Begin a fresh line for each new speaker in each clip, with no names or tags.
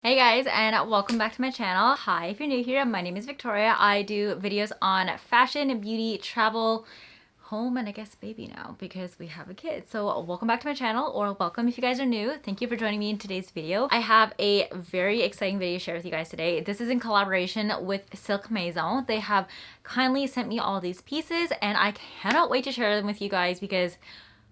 Hey guys, and welcome back to my channel. Hi, if you're new here, my name is Victoria. I do videos on fashion, beauty, travel, home, and I guess baby now because we have a kid. So welcome back to my channel, or welcome if you guys are new. Thank you for joining me in today's video. I have a very exciting video to share with you guys today. This is in collaboration with Silk Maison. They have kindly sent me all these pieces and I cannot wait to share them with you guys because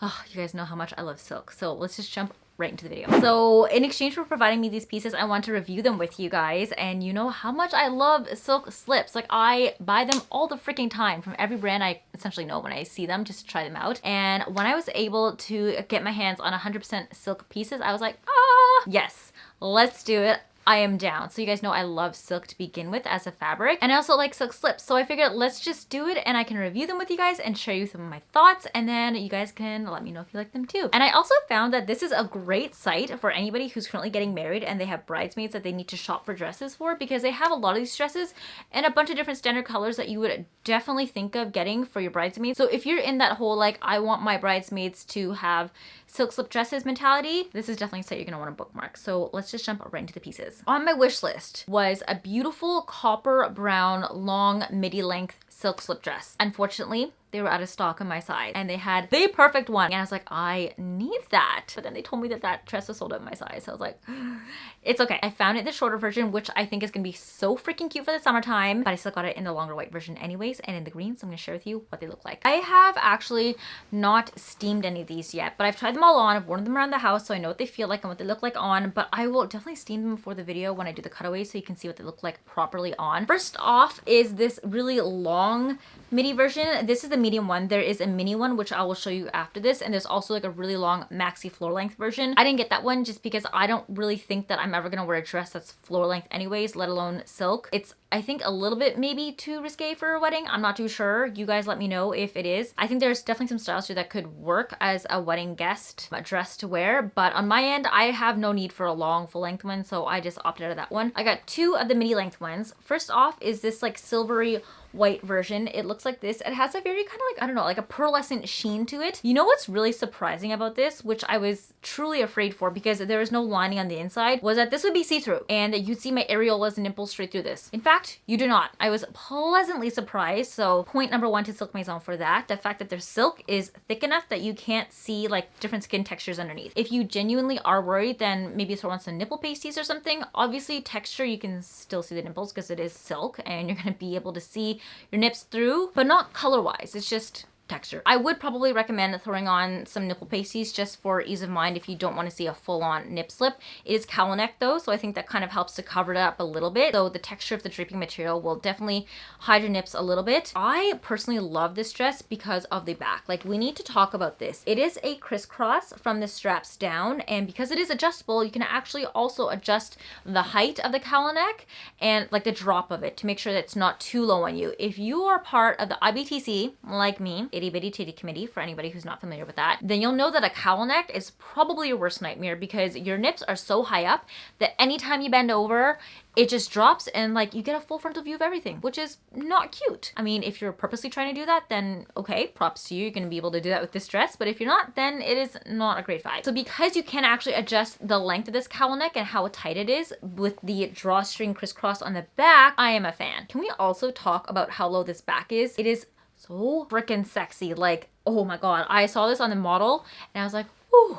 you guys know how much I love silk. So let's just jump right into the video. So in exchange for providing me these pieces, I want to review them with you guys, and you know how much I love silk slips. Like, I buy them all the freaking time from every brand I essentially know when I see them, just to try them out. And when I was able to get my hands on 100% silk pieces, I was like, yes, let's do it. I am down. So you guys know I love silk to begin with as a fabric, and I also like silk slips. So I figured let's just do it and I can review them with you guys and share you some of my thoughts, and then you guys can let me know if you like them too. And I also found that this is a great site for anybody who's currently getting married and they have bridesmaids that they need to shop for dresses for, because they have a lot of these dresses and a bunch of different standard colors that you would definitely think of getting for your bridesmaids. So if you're in that whole like, I want my bridesmaids to have silk slip dresses mentality, this is definitely a site you're gonna want to bookmark. So let's just jump right into the pieces. On my wish list was a beautiful copper brown long midi length silk slip dress. Unfortunately, they were out of stock on my side and they had the perfect one. And I was like, I need that. But then they told me that that dress was sold out in my size. So I was like, it's okay. I found it in the shorter version, which I think is gonna be so freaking cute for the summertime, but I still got it in the longer white version anyways, and in the green. So I'm gonna share with you what they look like. I have actually not steamed any of these yet, but I've tried them all on. I've worn them around the house, so I know what they feel like and what they look like on, but I will definitely steam them for the video when I do the cutaways so you can see what they look like properly on. First off is this really long midi version. This is the medium one. There is a mini one, which I will show you after this, and there's also like a really long maxi floor length version. I didn't get that one just because I don't really think that I'm ever gonna wear a dress that's floor length anyways, let alone silk. It's, I think, a little bit maybe too risque for a wedding. I'm not too sure. You guys let me know if it is. I think there's definitely some styles here that could work as a wedding guest dress to wear, but on my end, I have no need for a long full length one, so I just opted out of that one. I got two of the midi length ones. First off is this like silvery white version. It looks like this. It has a very kind of like, I don't know, like a pearlescent sheen to it. You know what's really surprising about this, which I was truly afraid for because there is no lining on the inside, was that this would be see-through and that you'd see my areolas and nipples straight through this. In fact, you do not. I was pleasantly surprised. So point number one to Silk Maison for that. The fact that their silk is thick enough that you can't see like different skin textures underneath. If you genuinely are worried, then maybe throw on some nipple pasties or something. Obviously texture, you can still see the nipples because it is silk and you're going to be able to see your nips through, but not color wise. It's just texture. I would probably recommend throwing on some nipple pasties just for ease of mind if you don't want to see a full-on nip slip. It is cowl neck though, so I think that kind of helps to cover it up a little bit. So the texture of the draping material will definitely hide your nips a little bit. I personally love this dress because of the back. Like, we need to talk about this. It is a crisscross from the straps down, and because it is adjustable, you can actually also adjust the height of the cowl neck and like the drop of it to make sure that it's not too low on you. If you are part of the IBTC, like me, itty bitty titty committee, for anybody who's not familiar with that, then you'll know that a cowl neck is probably your worst nightmare because your nips are so high up that anytime you bend over, it just drops and like you get a full frontal view of everything, which is not cute. I mean, if you're purposely trying to do that, then okay, props to you. You're gonna be able to do that with this dress, but if you're not, then it is not a great vibe. So because you can actually adjust the length of this cowl neck and how tight it is with the drawstring crisscross on the back, I am a fan. Can we also talk about how low this back is? It is so freaking sexy. Like, oh my God, I saw this on the model and I was like, ooh,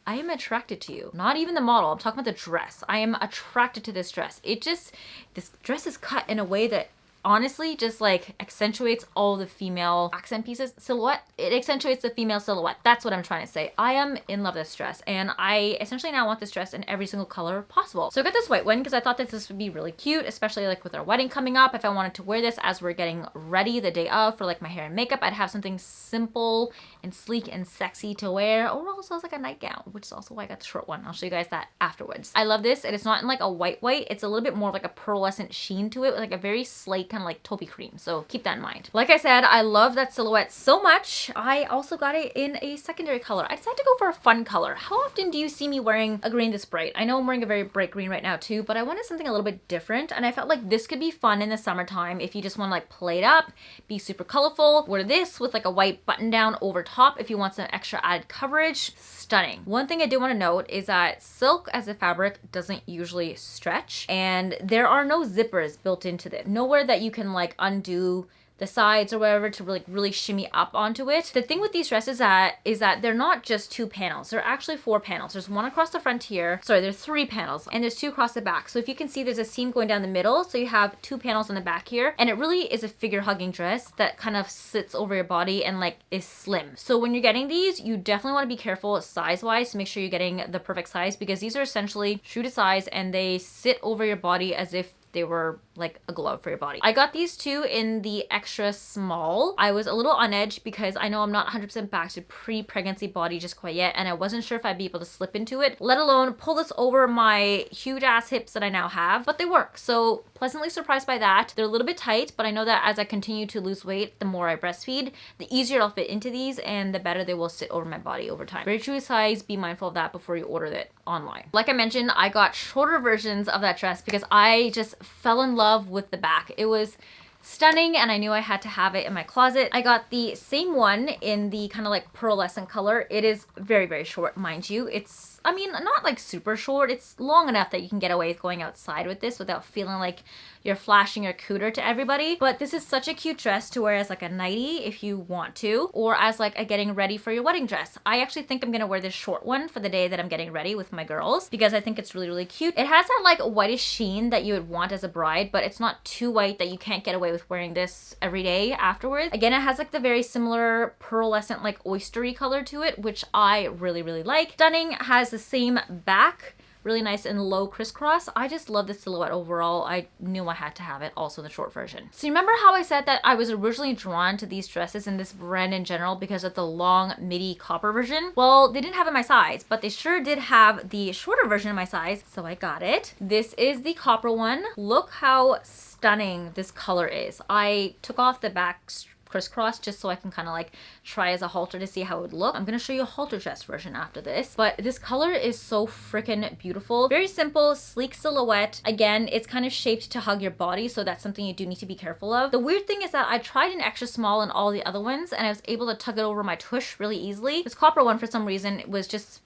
I am attracted to you. Not even the model, I'm talking about the dress. I am attracted to this dress. This dress is cut in a way that honestly just like accentuates all the female accent pieces. Silhouette, it accentuates the female silhouette. That's what I'm trying to say. I am in love with this dress and I essentially now want this dress in every single color possible. So I got this white one because I thought that this would be really cute, especially like with our wedding coming up. If I wanted to wear this as we're getting ready the day of for like my hair and makeup, I'd have something simple and sleek and sexy to wear, or also as like a nightgown, which is also why I got the short one. I'll show you guys that afterwards. I love this, and it's not in like a white, it's a little bit more of like a pearlescent sheen to it with like a very slate kind of like taupey cream. So keep that in mind. Like I said, I love that silhouette so much. I also got it in a secondary color. I decided to go for a fun color. How often do you see me wearing a green this bright? I know I'm wearing a very bright green right now too, but I wanted something a little bit different, and I felt like this could be fun in the summertime if you just want to like play it up, be super colorful. Wear this with like a white button down over top if you want some extra added coverage. Stunning. One thing I do want to note is that silk as a fabric doesn't usually stretch, and there are no zippers built into this. Nowhere that you can like undo the sides or whatever to really shimmy up onto it. The thing with these dresses is that they're not just 2 panels. They're actually 4 panels. There's one across the front here. Sorry, there's 3 panels, and there's 2 across the back. So if you can see, there's a seam going down the middle. So you have 2 panels on the back here, and it really is a figure hugging dress that kind of sits over your body and like is slim. So when you're getting these, you definitely want to be careful size wise to make sure you're getting the perfect size, because these are essentially true to size and they sit over your body as if they were like a glove for your body. I got these 2 in the extra small. I was a little on edge because I know I'm not 100% back to pre-pregnancy body just quite yet, and I wasn't sure if I'd be able to slip into it, let alone pull this over my huge ass hips that I now have, but they work. So pleasantly surprised by that. They're a little bit tight, but I know that as I continue to lose weight, the more I breastfeed, the easier I'll fit into these and the better they will sit over my body over time. Very true to size, be mindful of that before you order it online. Like I mentioned, I got shorter versions of that dress because I just fell in love with the back. It was stunning and I knew I had to have it in my closet. I got the same one in the kind of like pearlescent color. It is very, very short, mind you. It's, I mean, not like super short. It's long enough that you can get away with going outside with this without feeling like you're flashing your cooter to everybody. But this is such a cute dress to wear as like a nightie if you want to, or as like a getting ready for your wedding dress. I actually think I'm gonna wear this short one for the day that I'm getting ready with my girls because I think it's really, really cute. It has that like whitish sheen that you would want as a bride, but it's not too white that you can't get away with wearing this every day afterwards. Again, it has like the very similar pearlescent like oystery color to it, which I really, really like. Stunning. Has the same back, really nice and low crisscross. I just love the silhouette overall. I knew I had to have it also in the short version. So you remember how I said that I was originally drawn to these dresses and this brand in general because of the long midi copper version? Well, they didn't have it in my size, but they sure did have the shorter version in my size, so I got it. This is the copper one. Look how stunning this color is. I took off the back crisscross just so I can kind of like try as a halter to see how it would look. I'm gonna show you a halter dress version after this, but this color is so freaking beautiful. Very simple, sleek silhouette. Again, it's kind of shaped to hug your body, so that's something you do need to be careful of. The weird thing is that I tried an extra small in all the other ones and I was able to tug it over my tush really easily. This copper one, for some reason,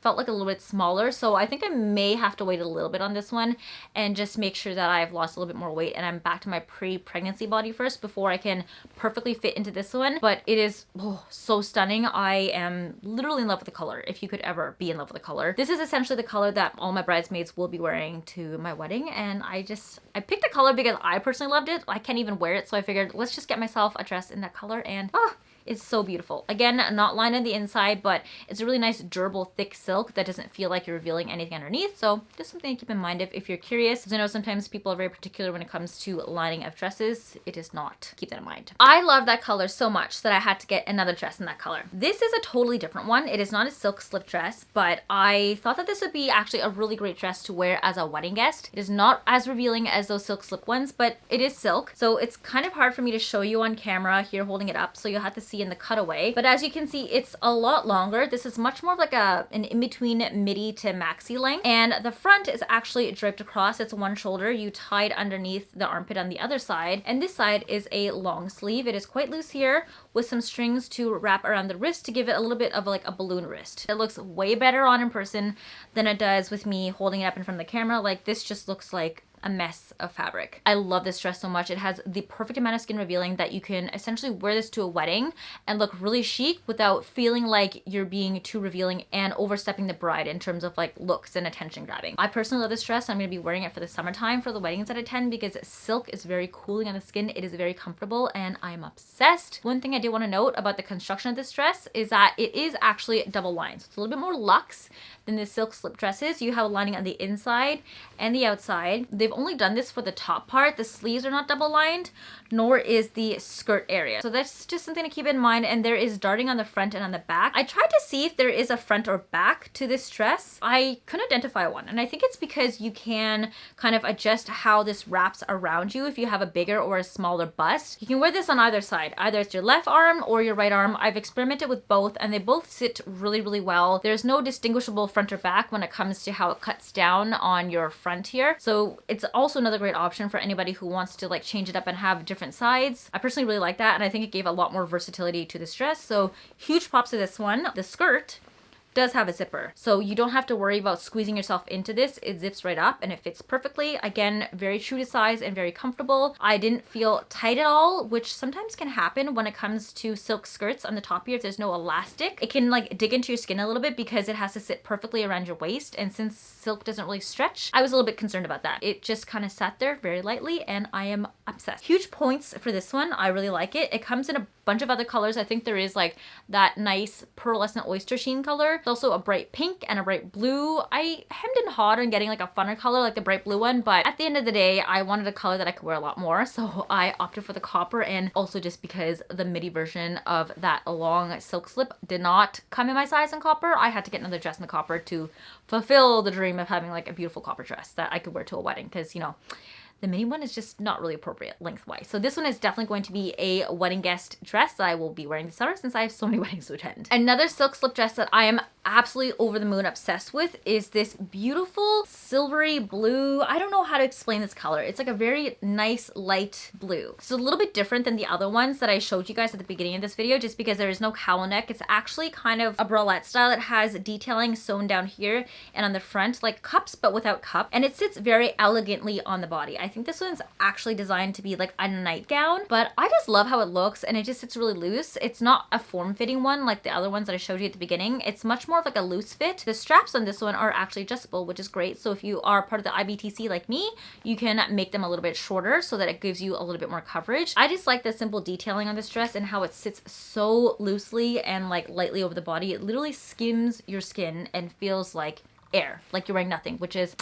felt like a little bit smaller, so I think I may have to wait a little bit on this one and just make sure that I've lost a little bit more weight and I'm back to my pre-pregnancy body first before I can perfectly fit into this one. But it is so stunning. I am literally in love with the color, if you could ever be in love with the color. This is essentially the color that all my bridesmaids will be wearing to my wedding, and I picked the color because I personally loved it. I can't even wear it, so I figured let's just get myself a dress in that color, and it's so beautiful. Again, not lined on the inside, but it's a really nice, durable, thick silk that doesn't feel like you're revealing anything underneath. So just something to keep in mind if you're curious. Because I know sometimes people are very particular when it comes to lining of dresses. It is not. Keep that in mind. I love that color so much that I had to get another dress in that color. This is a totally different one. It is not a silk slip dress, but I thought that this would be actually a really great dress to wear as a wedding guest. It is not as revealing as those silk slip ones, but it is silk. So it's kind of hard for me to show you on camera here holding it up. So you'll have to see in the cutaway, but as you can see, it's a lot longer. This is much more of like an in-between midi to maxi length, and the front is actually draped across. It's one shoulder. You tied underneath the armpit on the other side, and this side is a long sleeve. It is quite loose here with some strings to wrap around the wrist to give it a little bit of like a balloon wrist. It looks way better on in person than it does with me holding it up in front of the camera. Like, this just looks like a mess of fabric. I love this dress so much. It has the perfect amount of skin revealing that you can essentially wear this to a wedding and look really chic without feeling like you're being too revealing and overstepping the bride in terms of like looks and attention grabbing. I personally love this dress. I'm going to be wearing it for the summertime for the weddings that I attend because silk is very cooling on the skin. It is very comfortable and I'm obsessed. One thing I do want to note about the construction of this dress is that it is actually double lined. So it's a little bit more luxe than the silk slip dresses. You have a lining on the inside and the outside. The they've only done this for the top part. The sleeves are not double lined, nor is the skirt area. So that's just something to keep in mind. And there is darting on the front and on the back. I tried to see if there is a front or back to this dress. I couldn't identify one. And I think it's because you can kind of adjust how this wraps around you if you have a bigger or a smaller bust. You can wear this on either side. Either it's your left arm or your right arm. I've experimented with both and they both sit really, really well. There's no distinguishable front or back when it comes to how it cuts down on your front here. So it's also another great option for anybody who wants to like change it up and have different sides. I personally really like that, and I think it gave a lot more versatility to this dress. So huge props to this one. The skirt does have a zipper, so you don't have to worry about squeezing yourself into this. It zips right up and it fits perfectly. Again, very true to size and very comfortable. I didn't feel tight at all, which sometimes can happen when it comes to silk skirts on the top here. If there's no elastic, it can like dig into your skin a little bit because it has to sit perfectly around your waist, and since silk doesn't really stretch, I was a little bit concerned about that. It just kind of sat there very lightly and I am obsessed. Huge points for this one. I really like it. It comes in a bunch of other colors. I think there is like that nice pearlescent oyster sheen color. There's also a bright pink and a bright blue. I hemmed and hawed on getting like a funner color like the bright blue one, but at the end of the day, I wanted a color that I could wear a lot more. So I opted for the copper, and also just because the midi version of that long silk slip did not come in my size in copper, I had to get another dress in the copper to fulfill the dream of having like a beautiful copper dress that I could wear to a wedding, because you know, the mini one is just not really appropriate lengthwise. So this one is definitely going to be a wedding guest dress that I will be wearing this summer since I have so many weddings to attend. Another silk slip dress that I am absolutely over the moon obsessed with is this beautiful silvery blue. I don't know how to explain this color. It's like a very nice light blue. It's a little bit different than the other ones that I showed you guys at the beginning of this video, just because there is no cowl neck. It's actually kind of a bralette style. It has detailing sewn down here and on the front, like cups but without cup, and it sits very elegantly on the body. I think this one's actually designed to be like a nightgown, but I just love how it looks, and it just sits really loose. It's not a form-fitting one like the other ones that I showed you at the beginning. It's much more of like a loose fit. The straps on this one are actually adjustable, which is great. So if you are part of the IBTC like me, you can make them a little bit shorter so that it gives you a little bit more coverage. I just like the simple detailing on this dress and how it sits so loosely and like lightly over the body. It literally skims your skin and feels like air, like you're wearing nothing, which is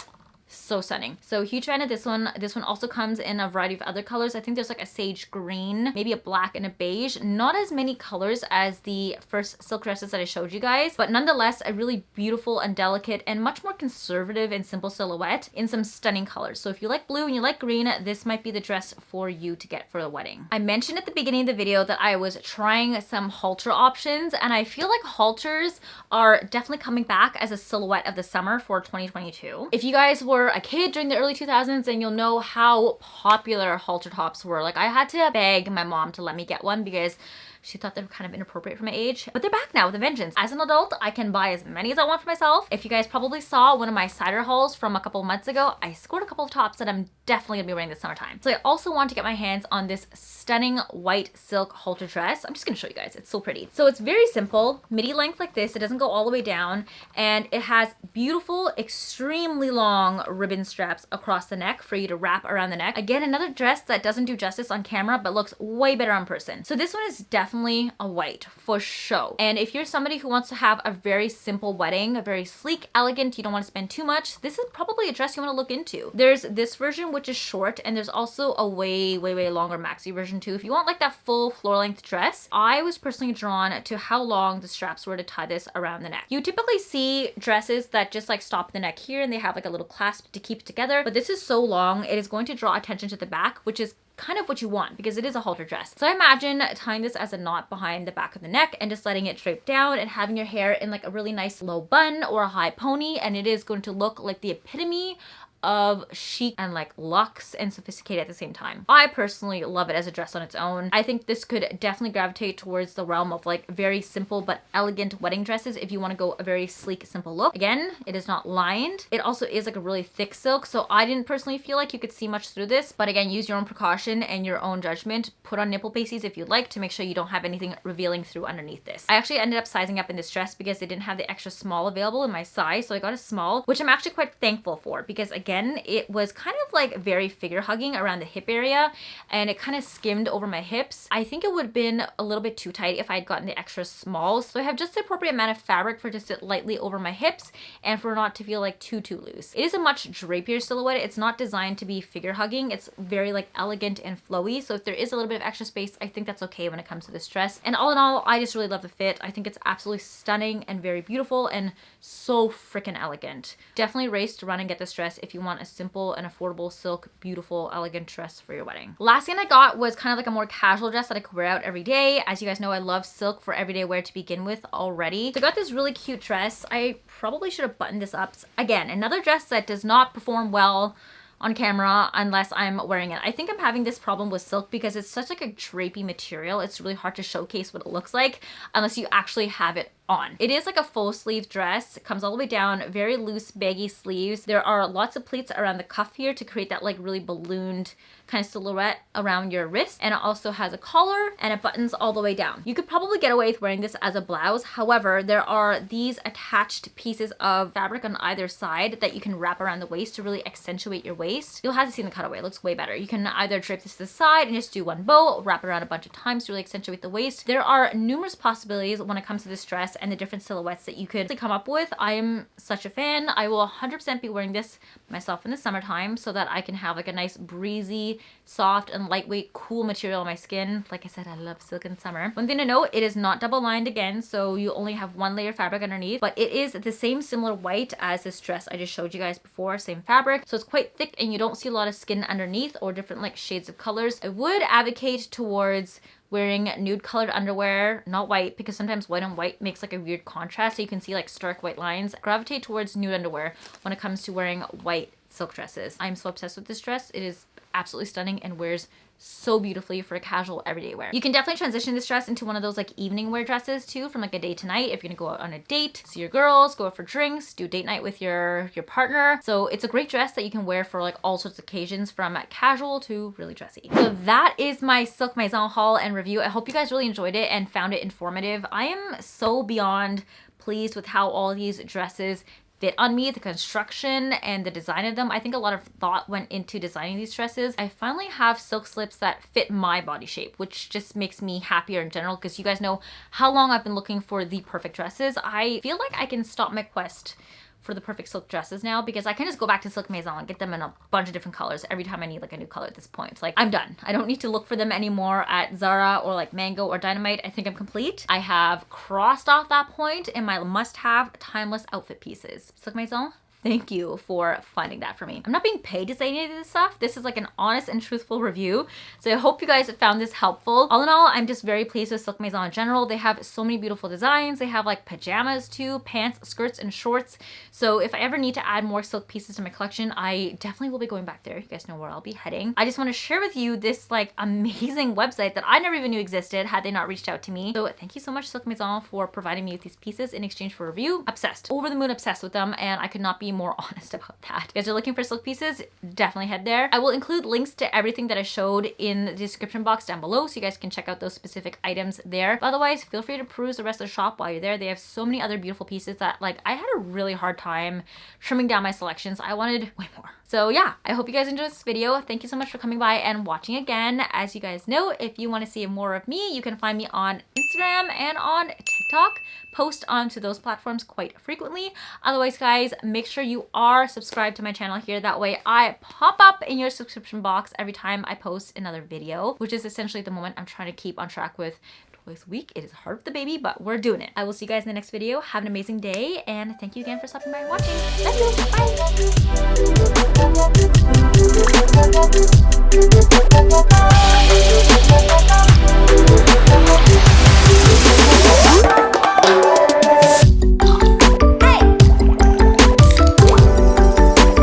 so stunning. So huge fan of this one. This one also comes in a variety of other colors. I think there's like a sage green, maybe a black and a beige. Not as many colors as the first silk dresses that I showed you guys, but nonetheless a really beautiful and delicate and much more conservative and simple silhouette in some stunning colors. So if you like blue and you like green, this might be the dress for you to get for the wedding. I mentioned at the beginning of the video that I was trying some halter options, and I feel like halters are definitely coming back as a silhouette of the summer for 2022. If you guys were a kid during the early 2000s, and you'll know how popular halter tops were. Like, I had to beg my mom to let me get one because she thought they were kind of inappropriate for my age, but they're back now with a vengeance. As an adult, I can buy as many as I want for myself. If you guys probably saw one of my cider hauls from a couple months ago, I scored a couple of tops that I'm definitely gonna be wearing this summertime. So I also want to get my hands on this stunning white silk halter dress. I'm just gonna show you guys, it's so pretty. So it's very simple, midi length like this. It doesn't go all the way down, and it has beautiful, extremely long ribbon straps across the neck for you to wrap around the neck. Again, another dress that doesn't do justice on camera, but looks way better on person. So this one is definitely a white for show. And if you're somebody who wants to have a very simple wedding, a very sleek, elegant, you don't want to spend too much, this is probably a dress you want to look into. There's this version which is short, and there's also a way longer maxi version too. If you want like that full floor length dress, I was personally drawn to how long the straps were to tie this around the neck. You typically see dresses that just like stop the neck here and they have like a little clasp to keep it together, but this is so long, it is going to draw attention to the back, which is kind of what you want because it is a halter dress. So I imagine tying this as a knot behind the back of the neck and just letting it drape down and having your hair in like a really nice low bun or a high pony, and it is going to look like the epitome of chic and like luxe and sophisticated at the same time. I personally love it as a dress on its own. I think this could definitely gravitate towards the realm of like very simple but elegant wedding dresses if you want to go a very sleek, simple look. Again, it is not lined. It also is like a really thick silk, so I didn't personally feel like you could see much through this, but again, use your own precaution and your own judgment. Put on nipple pasties if you'd like to make sure you don't have anything revealing through underneath this. I actually ended up sizing up in this dress because they didn't have the extra small available in my size, so I got a small, which I'm actually quite thankful for because again, again, it was kind of like very figure hugging around the hip area, and it kind of skimmed over my hips. I think it would have been a little bit too tight if I had gotten the extra small. So I have just the appropriate amount of fabric for just sit lightly over my hips and for not to feel like too loose. It is a much drapier silhouette. It's not designed to be figure hugging. It's very like elegant and flowy. So if there is a little bit of extra space, I think that's okay when it comes to this dress. And all in all, I just really love the fit. I think it's absolutely stunning and very beautiful and so freaking elegant. Definitely race to run and get this dress if you want a simple and affordable silk, beautiful, elegant dress for your wedding. Last thing I got was kind of like a more casual dress that I could wear out every day. As you guys know, I love silk for everyday wear to begin with already. So I got this really cute dress. I probably should have buttoned this up. Again, another dress that does not perform well on camera unless I'm wearing it. I think I'm having this problem with silk because it's such like a drapey material. It's really hard to showcase what it looks like unless you actually have it on. It is like a full sleeve dress. It comes all the way down, very loose baggy sleeves. There are lots of pleats around the cuff here to create that like really ballooned kind of silhouette around your wrist, and it also has a collar and it buttons all the way down. You could probably get away with wearing this as a blouse. However, there are these attached pieces of fabric on either side that you can wrap around the waist to really accentuate your waist. You'll have to see the cutaway. It looks way better. You can either drape this to the side and just do one bow, wrap it around a bunch of times to really accentuate the waist. There are numerous possibilities when it comes to this dress and the different silhouettes that you could come up with. I am such a fan. I will 100% be wearing this myself in the summertime so that I can have like a nice breezy, soft and lightweight, cool material on my skin. Like I said, I love silk in summer. One thing to note, it is not double lined again, so you only have one layer of fabric underneath, but it is the same similar white as this dress I just showed you guys before, same fabric. So it's quite thick and you don't see a lot of skin underneath or different like shades of colors. I would advocate towards wearing nude colored underwear, not white, because sometimes white on white makes like a weird contrast, so you can see like stark white lines. Gravitate towards nude underwear when it comes to wearing white silk dresses. I'm so obsessed with this dress. It is absolutely stunning and wears so beautifully for a casual everyday wear. You can definitely transition this dress into one of those like evening wear dresses too, from like a day to night. If you're gonna go out on a date, see your girls, go out for drinks, do date night with your partner. So it's a great dress that you can wear for like all sorts of occasions, from casual to really dressy. So that is my Silk Maison haul and review. I hope you guys really enjoyed it and found it informative. I am so beyond pleased with how all these dresses fit on me, the construction and the design of them. I think a lot of thought went into designing these dresses. I finally have silk slips that fit my body shape, which just makes me happier in general, because you guys know how long I've been looking for the perfect dresses. I feel like I can stop my quest for the perfect silk dresses now, because I can just go back to Silk Maison and get them in a bunch of different colors every time I need like a new color at this point. It's like, I'm done. I don't need to look for them anymore at Zara or like Mango or Dynamite. I think I'm complete. I have crossed off that point in my must-have timeless outfit pieces. Silk Maison, thank you for finding that for me. I'm not being paid to say any of this stuff. This is like an honest and truthful review. So I hope you guys found this helpful. All in all, I'm just very pleased with Silk Maison in general. They have so many beautiful designs. They have like pajamas too, pants, skirts, and shorts. So if I ever need to add more silk pieces to my collection, I definitely will be going back there. You guys know where I'll be heading. I just want to share with you this like amazing website that I never even knew existed had they not reached out to me. So thank you so much, Silk Maison, for providing me with these pieces in exchange for a review. Obsessed, over the moon obsessed with them, and I could not be more honest about that. If you guys are looking for silk pieces, definitely head there. I will include links to everything that I showed in the description box down below, so you guys can check out those specific items there. But otherwise, feel free to peruse the rest of the shop while you're there. They have so many other beautiful pieces that like I had a really hard time trimming down my selections. I wanted way more. So yeah, I hope you guys enjoyed this video. Thank you so much for coming by and watching again. As you guys know, if you want to see more of me, you can find me on Instagram and on TikTok. Post onto those platforms quite frequently. Otherwise, guys, make sure you are subscribed to my channel here. That way I pop up in your subscription box every time I post another video, which is essentially the moment I'm trying to keep on track with twice a week. It is hard with the baby, but we're doing it. I will see you guys in the next video. Have an amazing day, and thank you again for stopping by and watching. Love you. Bye.